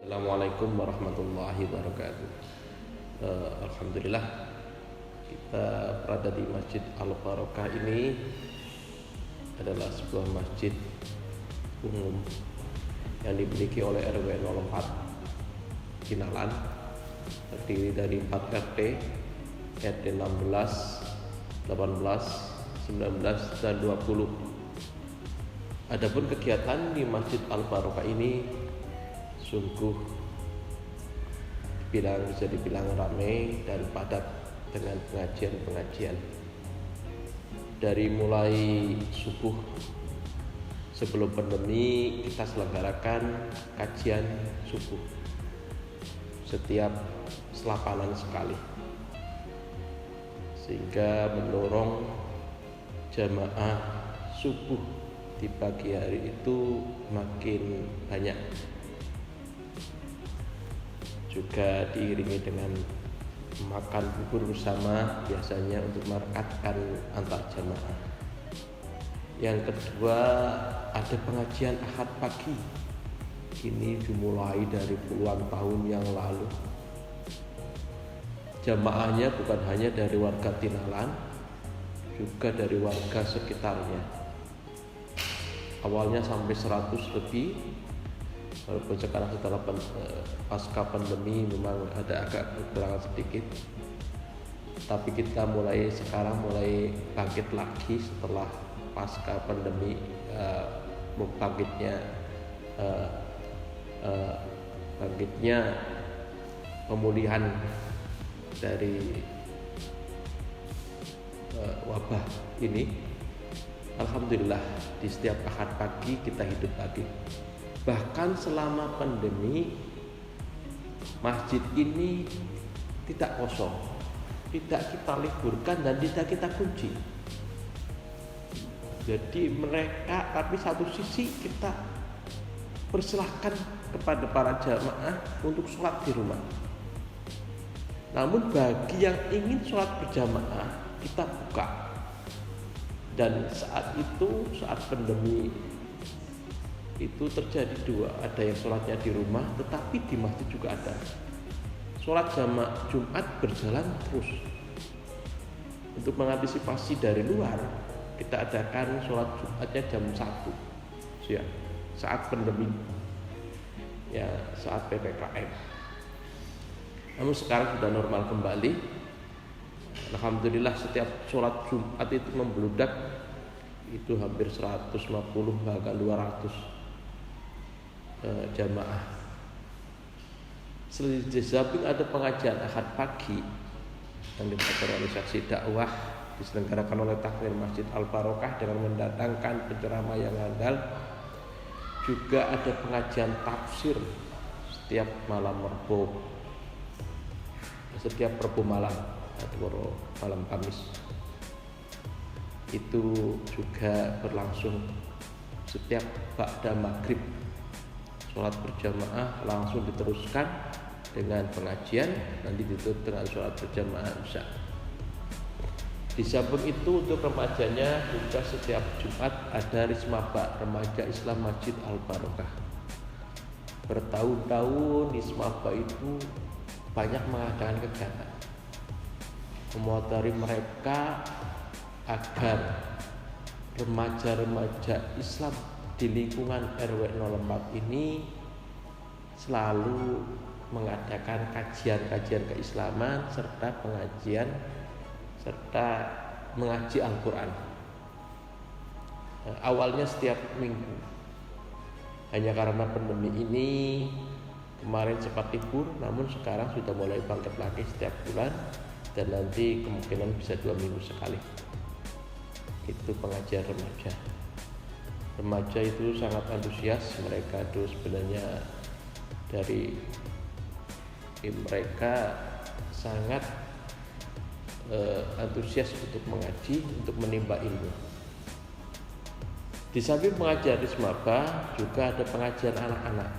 Assalamualaikum warahmatullahi wabarakatuh. Alhamdulillah kita berada di Masjid Al-Barokah. Ini adalah sebuah masjid umum yang dimiliki oleh RW 04 Kinalan, terdiri dari 4 RT, RT 16, 18, 19, dan 20. Adapun kegiatan di Masjid Al-Barokah ini sungguh bisa dibilang ramai dan padat dengan pengajian-pengajian. Dari mulai subuh sebelum pandemi kita selenggarakan kajian subuh setiap selapanan sekali, sehingga mendorong jamaah subuh di pagi hari itu makin banyak, juga diiringi dengan makan bubur bersama, biasanya untuk merekatkan antar jamaah. Yang kedua, ada pengajian Ahad pagi. Ini dimulai dari puluhan tahun yang lalu. Jamaahnya bukan hanya dari warga Tinalan, juga dari warga sekitarnya. Awalnya sampai 100 lebih, walaupun sekarang setelah pasca pandemi memang ada agak kekurangan sedikit, tapi kita mulai bangkit lagi setelah pasca pandemi, bangkitnya pemulihan dari wabah ini. Alhamdulillah di setiap Ahad pagi kita hidup lagi. Bahkan selama pandemi masjid ini tidak kosong, tidak kita liburkan dan tidak kita kunci. Jadi mereka, tapi satu sisi kita persilahkan kepada para jamaah untuk sholat di rumah. Namun bagi yang ingin sholat berjamaah kita buka. Dan saat pandemi itu terjadi dua, ada yang sholatnya di rumah tetapi di masjid juga ada. Sholat jamaah Jumat berjalan terus. Untuk mengantisipasi dari luar, kita adakan sholat Jumatnya jam 1 ya, saat pandemi ya, saat PPKM. Namun sekarang sudah normal kembali. Alhamdulillah setiap sholat Jumat itu membludak, itu hampir 150 bahkan 200 jamaah. Selain di samping ada pengajian Ahad pagi yang dilakukan organisasi dakwah diselenggarakan oleh Takmir Masjid Al-Barokah dengan mendatangkan penceramah yang handal, juga ada pengajian tafsir setiap Rabu malam atau malam Kamis. Itu juga berlangsung setiap ba'da maghrib. Sholat berjamaah langsung diteruskan dengan pengajian, nanti ditutup dengan sholat berjamaah isya. Di samping itu untuk remajanya juga setiap Jumat ada Rismaba Remaja Islam Masjid Al-Barokah. Bertahun-tahun Rismaba itu banyak mengadakan kegiatan memotori mereka agar remaja-remaja Islam di lingkungan RW 04 ini selalu mengadakan kajian-kajian keislaman serta pengajian serta mengaji Al-Quran. Awalnya setiap minggu, hanya karena pandemi ini kemarin sempat libur, namun sekarang sudah mulai bangkit lagi setiap bulan, dan nanti kemungkinan bisa 2 minggu sekali. Itu pengajian remaja. Remaja itu sangat antusias, mereka itu sebenarnya dari mereka sangat antusias untuk mengaji, untuk menimba ilmu. Di samping pengajian Rismaba juga ada pengajian anak-anak.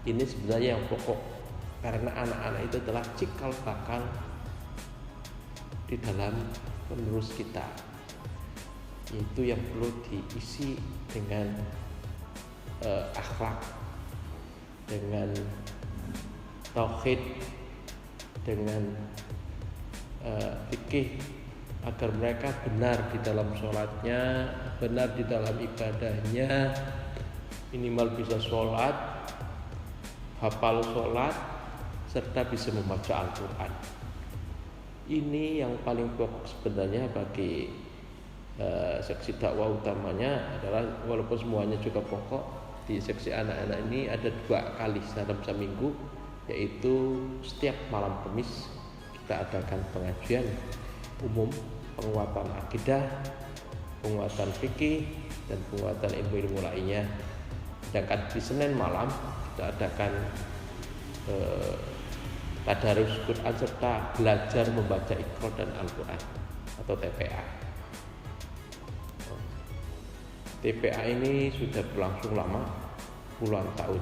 Ini sebenarnya yang pokok, karena anak-anak itu adalah cikal bakal di dalam penerus kita. Itu yang perlu diisi dengan akhlak, dengan tauhid, dengan fikih, agar mereka benar di dalam sholatnya, benar di dalam ibadahnya, minimal bisa sholat, hafal sholat, serta bisa membaca Al-Quran. Ini yang paling pokok sebenarnya bagi seksi dakwah utamanya adalah, walaupun semuanya juga pokok, di seksi anak-anak ini ada 2 kali dalam seminggu, yaitu setiap malam Kamis kita adakan pengajian umum, penguatan akidah, penguatan fikih, dan penguatan ilmu-ilmu lainnya. Sedangkan di Senin malam kita adakan tadarus Quran serta belajar membaca Iqra dan Al-Quran atau TPA. TPA ini sudah berlangsung lama, puluhan tahun,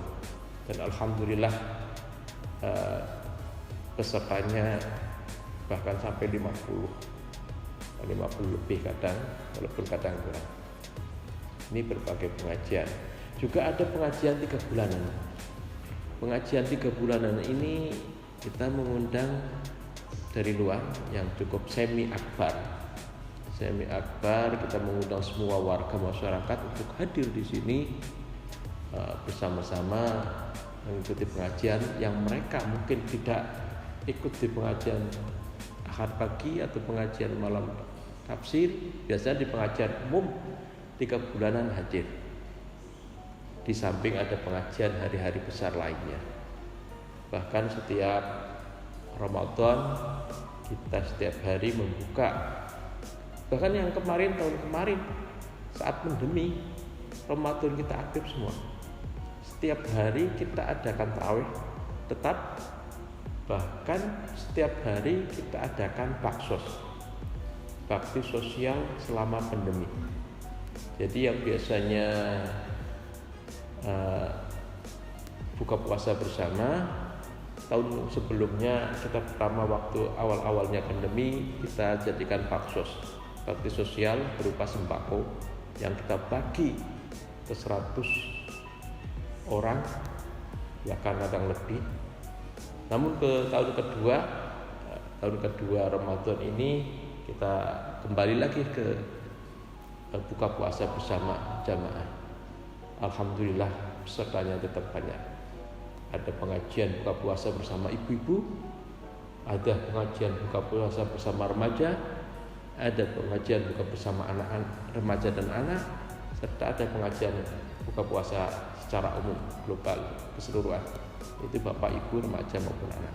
dan alhamdulillah pesertanya bahkan sampai 50 lebih kadang, walaupun kadang kurang. Ini berbagai pengajian. Juga ada pengajian 3 bulanan. Pengajian 3 bulanan ini kita mengundang dari luar yang cukup semi akbar. Kita mengundang semua warga masyarakat untuk hadir di sini bersama-sama mengikuti pengajian yang mereka mungkin tidak ikut di pengajian Ahad pagi atau pengajian malam tafsir. Biasanya di pengajian umum 3 bulanan hadir. Di samping ada pengajian hari-hari besar lainnya. Bahkan setiap Ramadan kita setiap hari membuka. Bahkan yang tahun kemarin saat pandemi Ramadan kita aktif semua. Setiap hari kita adakan tarawih tetap, bahkan setiap hari kita adakan bakti sosial selama pandemi. Jadi yang biasanya buka puasa bersama, tahun sebelumnya kita pertama waktu awal-awalnya pandemi kita jadikan bakti sosial berupa sembako yang kita bagi ke 100 orang, bahkan kadang lebih. Namun ke tahun kedua Ramadan ini kita kembali lagi ke buka puasa bersama jamaah. Alhamdulillah pesertanya tetap banyak. Ada pengajian buka puasa bersama ibu-ibu, ada pengajian buka puasa bersama remaja, ada pengajian buka bersama anak-anak, remaja dan anak, serta ada pengajian buka puasa secara umum global keseluruhan. Itu bapak ibu, remaja maupun anak.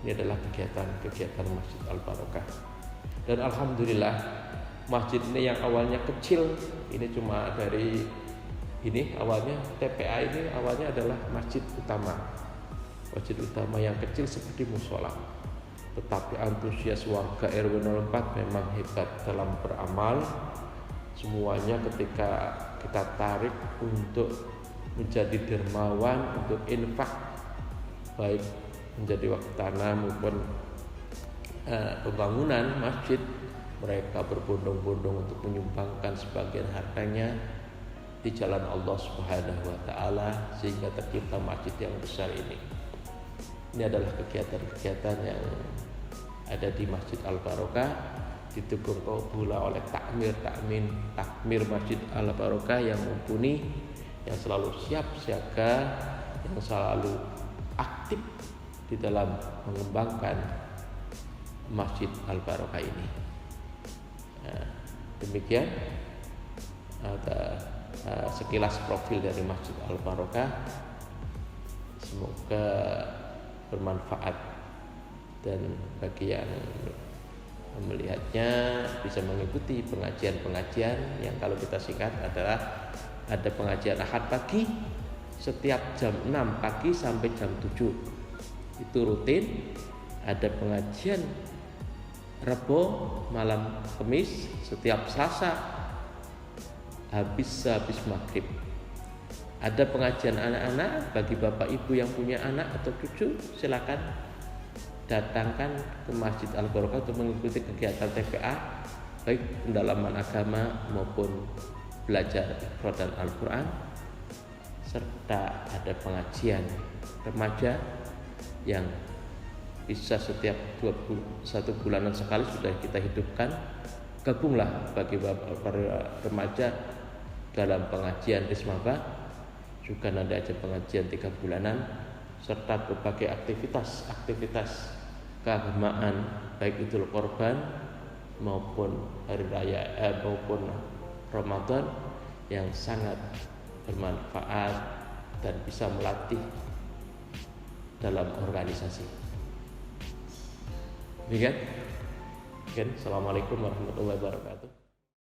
Ini adalah kegiatan Masjid Al-Barokah. Dan alhamdulillah masjid ini yang awalnya kecil, ini cuma dari ini awalnya TPA ini awalnya adalah masjid utama yang kecil seperti musola. Tetapi antusias warga RW 04 memang hebat dalam beramal. Semuanya ketika kita tarik untuk menjadi dermawan, untuk infak, baik menjadi wakaf tanah maupun pembangunan masjid, mereka berbondong-bondong untuk menyumbangkan sebagian hartanya di jalan Allah Subhanahu wa taala sehingga tercipta masjid yang besar ini. Ini adalah kegiatan-kegiatan yang ada di Masjid Al-Barokah, didukung pula oleh takmir Masjid Al-Barokah yang mumpuni, yang selalu siap siaga, yang selalu aktif di dalam mengembangkan Masjid Al-Barokah ini. Demikian ada sekilas profil dari Masjid Al-Barokah. Semoga bermanfaat dan bagi yang melihatnya bisa mengikuti pengajian-pengajian yang kalau kita singkat adalah ada pengajian Ahad pagi setiap jam 6 pagi sampai jam 7 itu rutin. Ada pengajian Rebo malam Kamis setiap Selasa habis maghrib. Ada pengajian anak-anak bagi bapak ibu yang punya anak atau cucu, silakan datangkan ke Masjid Al-Barokah untuk mengikuti kegiatan TPA, baik pendalaman agama maupun belajar Iqra dan Al-Quran, serta ada pengajian remaja yang bisa setiap 1 bulanan sekali sudah kita hidupkan. Gabunglah bagi para remaja dalam pengajian Ismaba, juga nanti ada pengajian 3 bulanan, serta berbagai aktivitas keagamaan baik Idul Korban maupun hari raya maupun Ramadan yang sangat bermanfaat dan bisa melatih dalam organisasi. Demikian. Assalamualaikum warahmatullahi wabarakatuh.